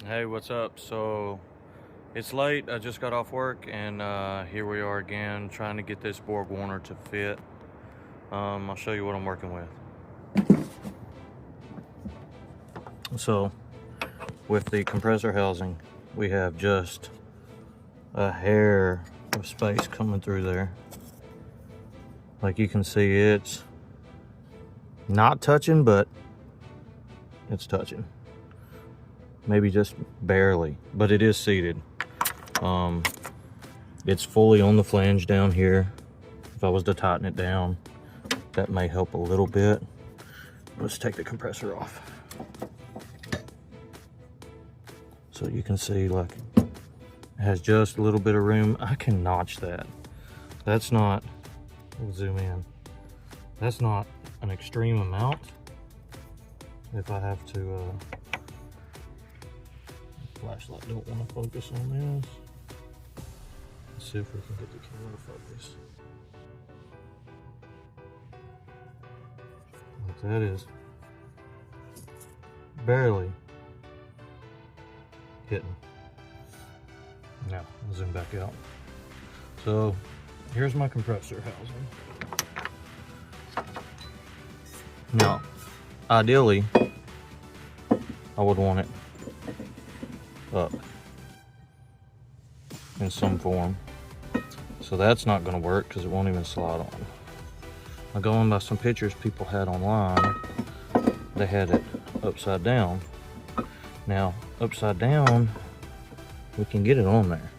Hey, what's up? So it's late. I just got off work, and here we are again trying to get this Borg Warner to fit. I'll show you what I'm working with. So with the compressor housing, we have just a hair of space coming through there. Like you can see, it's not touching, but it's touching. Maybe just barely, but it is seated. It's fully on the flange down here. If I was to tighten it down, that may help a little bit. Let's take the compressor off. So you can see, like, it has just a little bit of room. I can notch that. That's not, we'll zoom in. That's not an extreme amount. If I have to, flashlight don't want to focus on this. Let's see if we can get the camera to focus. Like that is barely hitting. Now, I'll zoom back out. So, here's my compressor housing. Now, ideally, I would want it up in some form. So that's not going to work because it won't even slide on. Now, going by some pictures people had online, they had it upside down. Now, upside down, we can get it on there.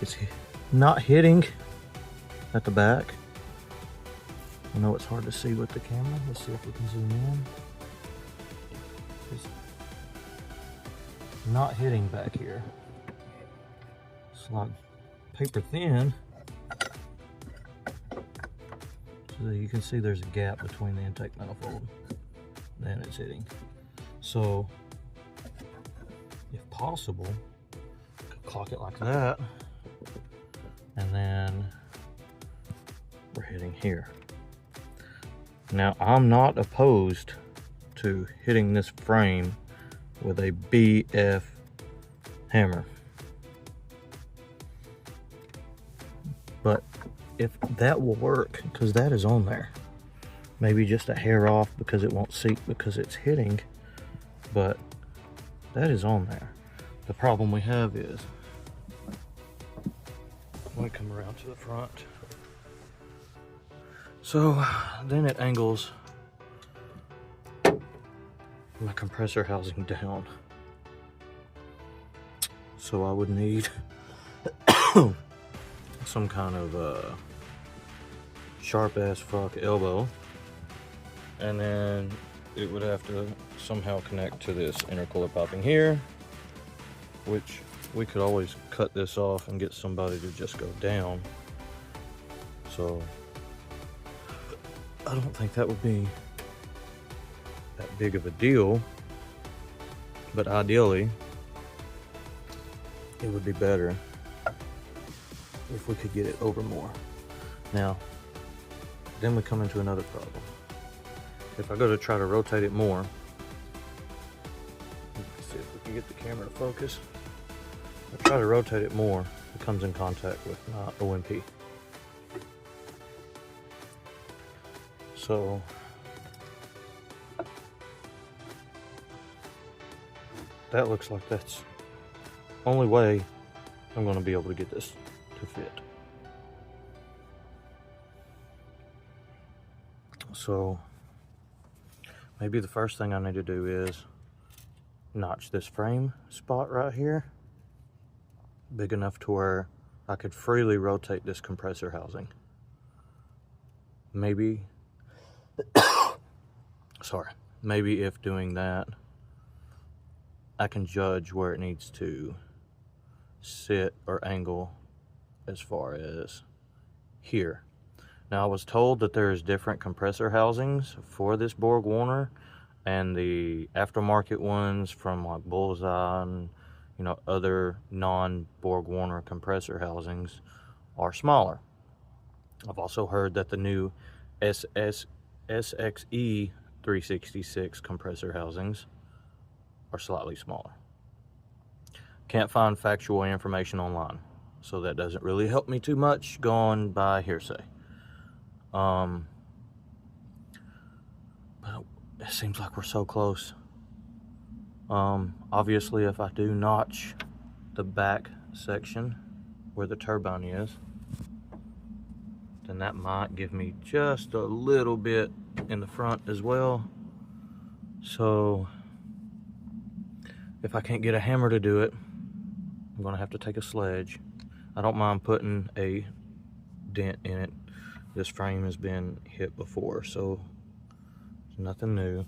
It's not hitting at the back. I know it's hard to see with the camera. Let's see if we can zoom in. It's not hitting back here. It's like paper thin. So you can see there's a gap between the intake manifold. Then it's hitting. So, if possible, I could clock it like that, and then we're hitting here. Now, I'm not opposed to hitting this frame with a BF hammer, but if that will work, because that is on there, maybe just a hair off because it won't seat because it's hitting, but that is on there. The problem we have is when I come around to the front, so then it angles my compressor housing down. So I would need some kind of sharp ass fuck elbow, and then it would have to somehow connect to this intercooler piping here, which we could always cut this off and get somebody to just go down. So I don't think that would be that big of a deal, but ideally it would be better if we could get it over more. Now, then we come into another problem. If I go to try to rotate it more, let's see if we can get the camera to focus. If I try to rotate it more, it comes in contact with my OMP. So that looks like that's the only way I'm going to be able to get this to fit. So maybe the first thing I need to do is notch this frame spot right here big enough to where I could freely rotate this compressor housing. Maybe maybe if doing that, I can judge where it needs to sit or angle as far as here. Now, I was told that there's different compressor housings for this Borg Warner, and the aftermarket ones from like Bullseye and other non-Borg Warner compressor housings are smaller. I've also heard that the new SXE S366 compressor housings are slightly smaller. Can't find factual information online, so that doesn't really help me too much, going by hearsay. But it seems like we're so close. Obviously, if I do notch the back section where the turbine is, then that might give me just a little bit in the front as well. So if I can't get a hammer to do it, I'm gonna have to take a sledge. I don't mind putting a dent in it. This frame has been hit before, so it's nothing new.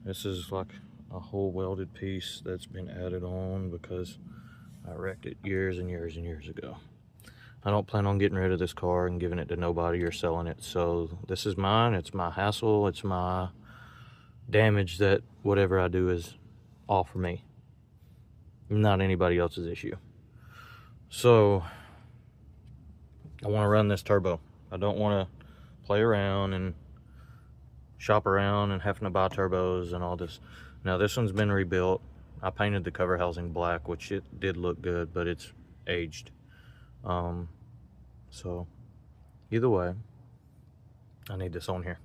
This is like a whole welded piece that's been added on because I wrecked it years and years and years ago. I don't plan on getting rid of this car and giving it to nobody or selling it. So this is mine. It's my hassle. It's my damage that whatever I do is all for me, not anybody else's issue. So I want to run this turbo. I don't want to play around and shop around and having to buy turbos and all this. Now this one's been rebuilt. I painted the cover housing black, which it did look good, but it's aged. So either way, I need this on here.